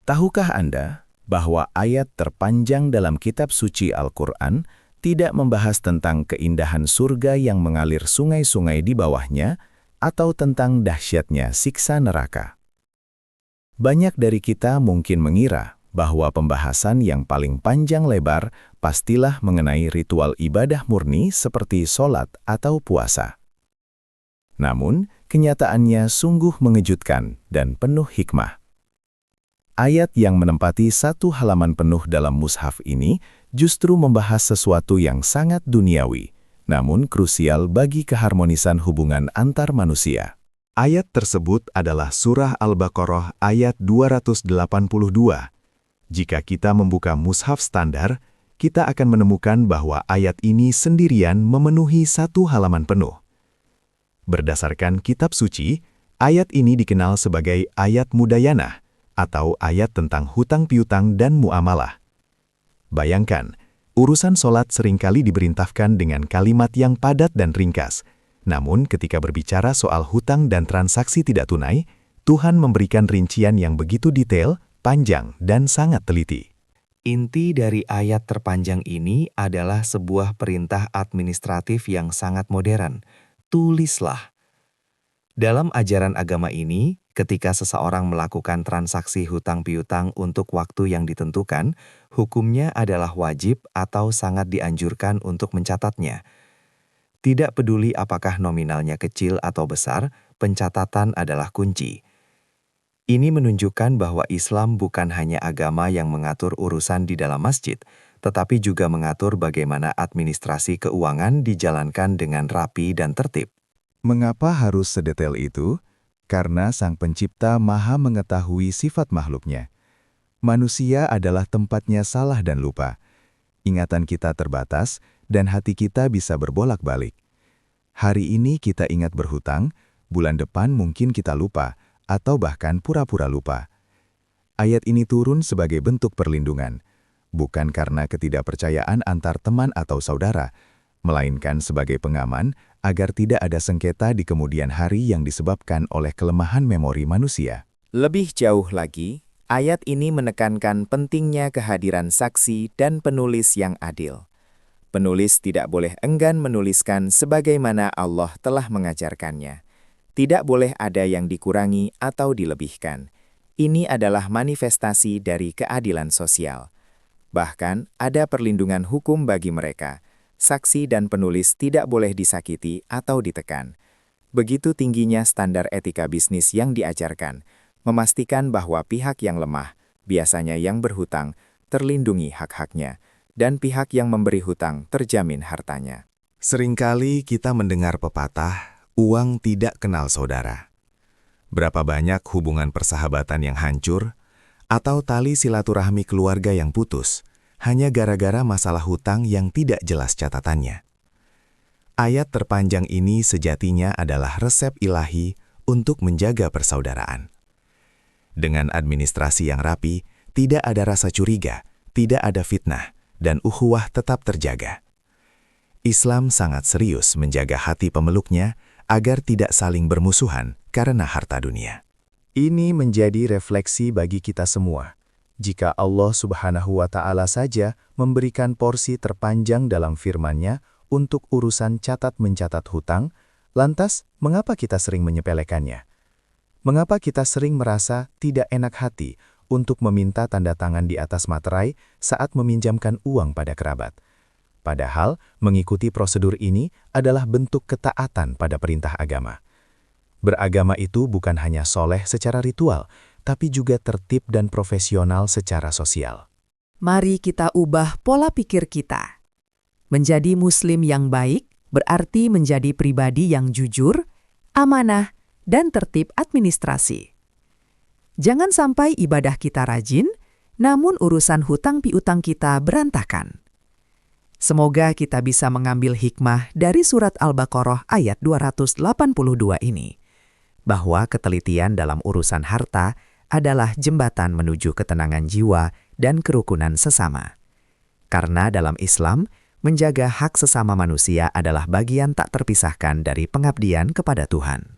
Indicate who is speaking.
Speaker 1: Tahukah Anda bahwa ayat terpanjang dalam kitab suci Al-Quran tidak membahas tentang keindahan surga yang mengalir sungai-sungai di bawahnya atau tentang dahsyatnya siksa neraka? Banyak dari kita mungkin mengira bahwa pembahasan yang paling panjang lebar pastilah mengenai ritual ibadah murni seperti sholat atau puasa. Namun, kenyataannya sungguh mengejutkan dan penuh hikmah. Ayat yang menempati satu halaman penuh dalam mushaf ini justru membahas sesuatu yang sangat duniawi, namun krusial bagi keharmonisan hubungan antar manusia.
Speaker 2: Ayat tersebut adalah Surah Al-Baqarah ayat 282. Jika kita membuka mushaf standar, kita akan menemukan bahwa ayat ini sendirian memenuhi satu halaman penuh. Berdasarkan kitab suci, ayat ini dikenal sebagai ayat mudayanah, atau ayat tentang hutang piutang dan muamalah. Bayangkan, urusan sholat seringkali diberintahkan dengan kalimat yang padat dan ringkas. Namun ketika berbicara soal hutang dan transaksi tidak tunai, Tuhan memberikan rincian yang begitu detail, panjang, dan sangat teliti.
Speaker 3: Inti dari ayat terpanjang ini adalah sebuah perintah administratif yang sangat modern. Tulislah. Dalam ajaran agama ini, ketika seseorang melakukan transaksi hutang piutang untuk waktu yang ditentukan, hukumnya adalah wajib atau sangat dianjurkan untuk mencatatnya. Tidak peduli apakah nominalnya kecil atau besar, pencatatan adalah kunci. Ini menunjukkan bahwa Islam bukan hanya agama yang mengatur urusan di dalam masjid, tetapi juga mengatur bagaimana administrasi keuangan dijalankan dengan rapi dan tertib.
Speaker 2: Mengapa harus sedetail itu? Karena Sang Pencipta Maha mengetahui sifat makhluknya. Manusia adalah tempatnya salah dan lupa. Ingatan kita terbatas, dan hati kita bisa berbolak-balik. Hari ini kita ingat berhutang, bulan depan mungkin kita lupa, atau bahkan pura-pura lupa. Ayat ini turun sebagai bentuk perlindungan, bukan karena ketidakpercayaan antar teman atau saudara, melainkan sebagai pengaman agar tidak ada sengketa di kemudian hari yang disebabkan oleh kelemahan memori manusia.
Speaker 1: Lebih jauh lagi, ayat ini menekankan pentingnya kehadiran saksi dan penulis yang adil. Penulis tidak boleh enggan menuliskan sebagaimana Allah telah mengajarkannya. Tidak boleh ada yang dikurangi atau dilebihkan. Ini adalah manifestasi dari keadilan sosial. Bahkan, ada perlindungan hukum bagi mereka. Saksi dan penulis tidak boleh disakiti atau ditekan. Begitu tingginya standar etika bisnis yang diajarkan, memastikan bahwa pihak yang lemah, biasanya yang berhutang, terlindungi hak-haknya, dan pihak yang memberi hutang terjamin hartanya.
Speaker 2: Seringkali kita mendengar pepatah, uang tidak kenal saudara. Berapa banyak hubungan persahabatan yang hancur, atau tali silaturahmi keluarga yang putus, hanya gara-gara masalah hutang yang tidak jelas catatannya. Ayat terpanjang ini sejatinya adalah resep ilahi untuk menjaga persaudaraan. Dengan administrasi yang rapi, tidak ada rasa curiga, tidak ada fitnah, dan ukhuwah tetap terjaga. Islam sangat serius menjaga hati pemeluknya agar tidak saling bermusuhan karena harta dunia.
Speaker 1: Ini menjadi refleksi bagi kita semua. Jika Allah Subhanahu wa Ta'ala saja memberikan porsi terpanjang dalam firman-Nya untuk urusan catat-mencatat hutang, lantas mengapa kita sering menyepelekannya? Mengapa kita sering merasa tidak enak hati untuk meminta tanda tangan di atas materai saat meminjamkan uang pada kerabat? Padahal mengikuti prosedur ini adalah bentuk ketaatan pada perintah agama. Beragama itu bukan hanya soleh secara ritual, tapi juga tertib dan profesional secara sosial.
Speaker 4: Mari kita ubah pola pikir kita. Menjadi muslim yang baik berarti menjadi pribadi yang jujur, amanah, dan tertib administrasi. Jangan sampai ibadah kita rajin, namun urusan hutang piutang kita berantakan. Semoga kita bisa mengambil hikmah dari surat Al-Baqarah ayat 282 ini, bahwa ketelitian dalam urusan harta adalah jembatan menuju ketenangan jiwa dan kerukunan sesama. Karena dalam Islam, menjaga hak sesama manusia adalah bagian tak terpisahkan dari pengabdian kepada Tuhan.